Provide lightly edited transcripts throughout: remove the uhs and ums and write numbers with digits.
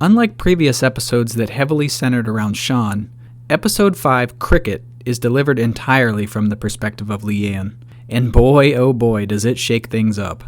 Unlike previous episodes that heavily centered around Sean, Episode 5, Cricket, is delivered entirely from the perspective of Leanne. And boy, oh boy, does it shake things up.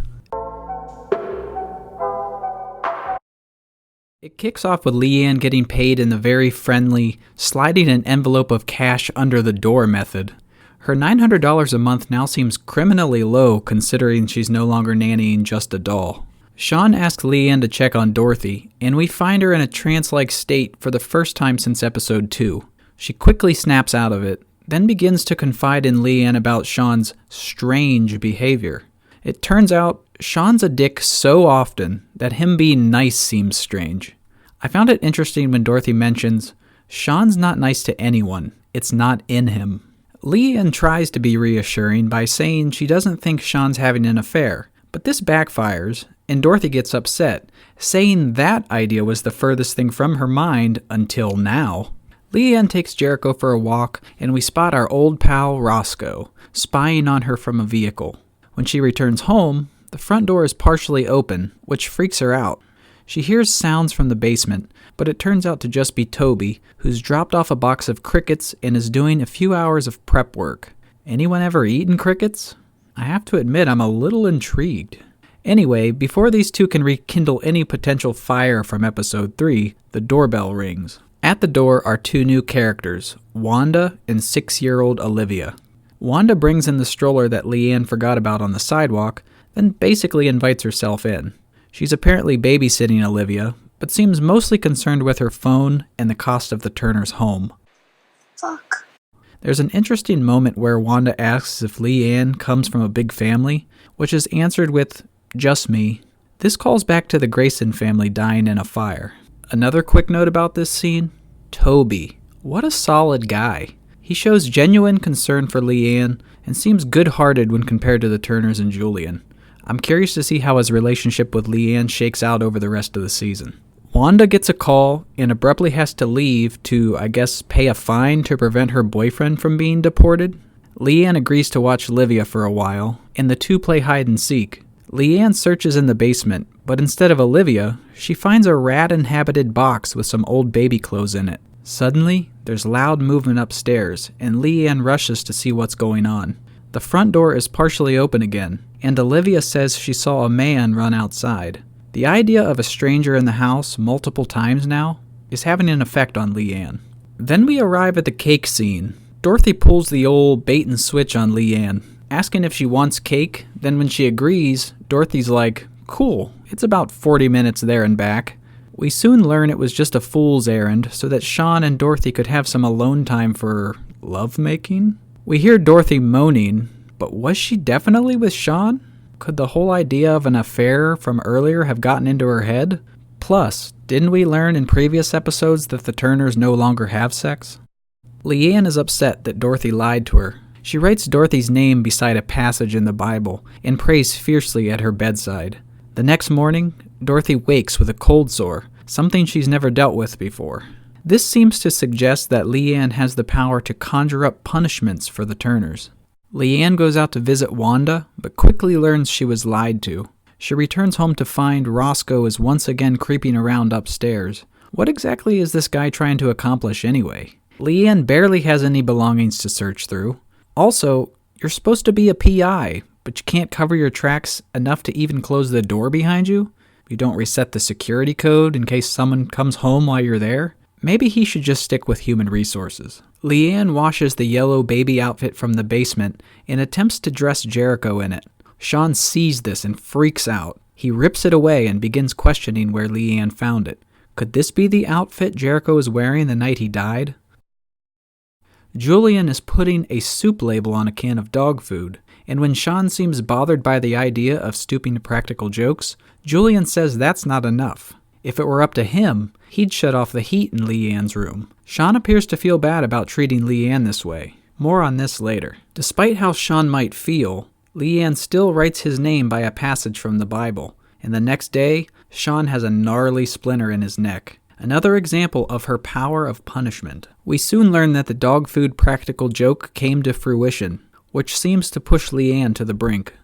It kicks off with Leanne getting paid in the very friendly, sliding an envelope of cash under the door method. Her $900 a month now seems criminally low considering she's no longer nannying just a doll. Sean asks Leanne to check on Dorothy, and we find her in a trance-like state for the first time since episode 2. She quickly snaps out of it, then begins to confide in Leanne about Sean's strange behavior. It turns out Sean's a dick so often that him being nice seems strange. I found it interesting when Dorothy mentions, Sean's not nice to anyone, it's not in him. Leanne tries to be reassuring by saying she doesn't think Sean's having an affair, but this backfires, and Dorothy gets upset, saying that idea was the furthest thing from her mind until now. Leanne takes Jericho for a walk, and we spot our old pal Roscoe, spying on her from a vehicle. When she returns home, the front door is partially open, which freaks her out. She hears sounds from the basement, but it turns out to just be Toby, who's dropped off a box of crickets and is doing a few hours of prep work. Anyone ever eaten crickets? I have to admit I'm a little intrigued. Anyway, before these two can rekindle any potential fire from episode 3, the doorbell rings. At the door are two new characters, Wanda and 6-year-old Olivia. Wanda brings in the stroller that Leanne forgot about on the sidewalk, then basically invites herself in. She's apparently babysitting Olivia, but seems mostly concerned with her phone and the cost of the Turners' home. Fuck. There's an interesting moment where Wanda asks if Leanne comes from a big family, which is answered with, just me. This calls back to the Grayson family dying in a fire. Another quick note about this scene, Toby. What a solid guy. He shows genuine concern for Leanne and seems good-hearted when compared to the Turners and Julian. I'm curious to see how his relationship with Leanne shakes out over the rest of the season. Wanda gets a call and abruptly has to leave to, I guess, pay a fine to prevent her boyfriend from being deported. Leanne agrees to watch Olivia for a while, and the two play hide and seek. Leanne searches in the basement, but instead of Olivia, she finds a rat-inhabited box with some old baby clothes in it. Suddenly, there's loud movement upstairs, and Leanne rushes to see what's going on. The front door is partially open again, and Olivia says she saw a man run outside. The idea of a stranger in the house multiple times now is having an effect on Leanne. Then we arrive at the cake scene. Dorothy pulls the old bait and switch on Leanne, asking if she wants cake. Then when she agrees, Dorothy's like, cool, it's about 40 minutes there and back. We soon learn it was just a fool's errand so that Sean and Dorothy could have some alone time for lovemaking. We hear Dorothy moaning, but was she definitely with Sean? Could the whole idea of an affair from earlier have gotten into her head? Plus, didn't we learn in previous episodes that the Turners no longer have sex? Leanne is upset that Dorothy lied to her. She writes Dorothy's name beside a passage in the Bible and prays fiercely at her bedside. The next morning, Dorothy wakes with a cold sore, something she's never dealt with before. This seems to suggest that Leanne has the power to conjure up punishments for the Turners. Leanne goes out to visit Wanda, but quickly learns she was lied to. She returns home to find Roscoe is once again creeping around upstairs. What exactly is this guy trying to accomplish anyway? Leanne barely has any belongings to search through. Also, you're supposed to be a PI, but you can't cover your tracks enough to even close the door behind you? You don't reset the security code in case someone comes home while you're there? Maybe he should just stick with human resources. Leanne washes the yellow baby outfit from the basement and attempts to dress Jericho in it. Sean sees this and freaks out. He rips it away and begins questioning where Leanne found it. Could this be the outfit Jericho was wearing the night he died? Julian is putting a soup label on a can of dog food, and when Sean seems bothered by the idea of stooping to practical jokes, Julian says that's not enough. If it were up to him, he'd shut off the heat in Leanne's room. Sean appears to feel bad about treating Leanne this way. More on this later. Despite how Sean might feel, Leanne still writes his name by a passage from the Bible, and the next day, Sean has a gnarly splinter in his neck. Another example of her power of punishment. We soon learn that the dog food practical joke came to fruition, which seems to push Leanne to the brink.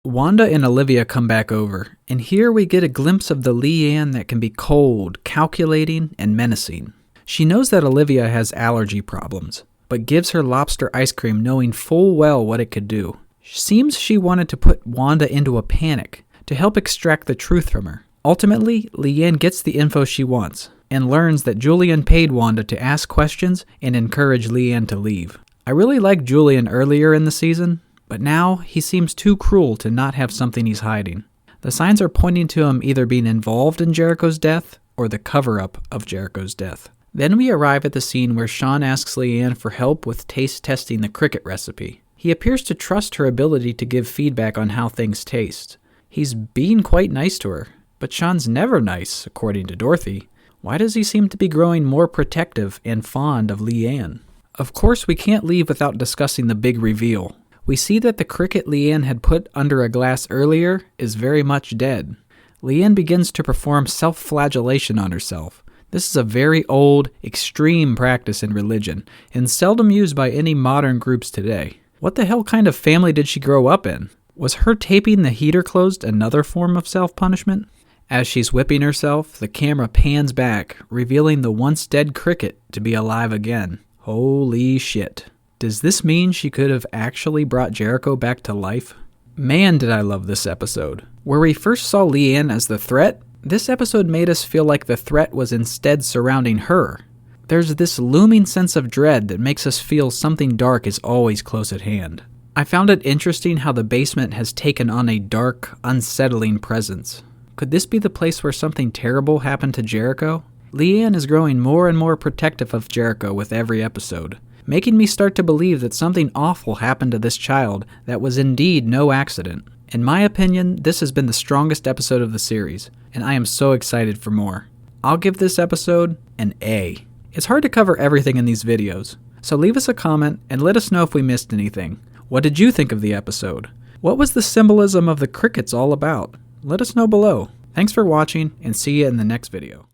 Wanda and Olivia come back over, and here we get a glimpse of the Leanne that can be cold, calculating, and menacing. She knows that Olivia has allergy problems, but gives her lobster ice cream knowing full well what it could do. Seems she wanted to put Wanda into a panic to help extract the truth from her. Ultimately, Leanne gets the info she wants and learns that Julian paid Wanda to ask questions and encourage Leanne to leave. I really liked Julian earlier in the season, but now he seems too cruel to not have something he's hiding. The signs are pointing to him either being involved in Jericho's death or the cover-up of Jericho's death. Then we arrive at the scene where Sean asks Leanne for help with taste testing the cricket recipe. He appears to trust her ability to give feedback on how things taste. He's being quite nice to her, but Sean's never nice, according to Dorothy. Why does he seem to be growing more protective and fond of Leanne? Of course, we can't leave without discussing the big reveal. We see that the cricket Leanne had put under a glass earlier is very much dead. Leanne begins to perform self-flagellation on herself. This is a very old, extreme practice in religion, and seldom used by any modern groups today. What the hell kind of family did she grow up in? Was her taping the heater closed another form of self-punishment? As she's whipping herself, the camera pans back, revealing the once dead cricket to be alive again. Holy shit. Does this mean she could have actually brought Jericho back to life? Man, did I love this episode. Where we first saw Leanne as the threat, this episode made us feel like the threat was instead surrounding her. There's this looming sense of dread that makes us feel something dark is always close at hand. I found it interesting how the basement has taken on a dark, unsettling presence. Could this be the place where something terrible happened to Jericho? Leanne is growing more and more protective of Jericho with every episode, making me start to believe that something awful happened to this child that was indeed no accident. In my opinion, this has been the strongest episode of the series, and I am so excited for more. I'll give this episode an A. It's hard to cover everything in these videos, so leave us a comment and let us know if we missed anything. What did you think of the episode? What was the symbolism of the crickets all about? Let us know below. Thanks for watching, and see you in the next video.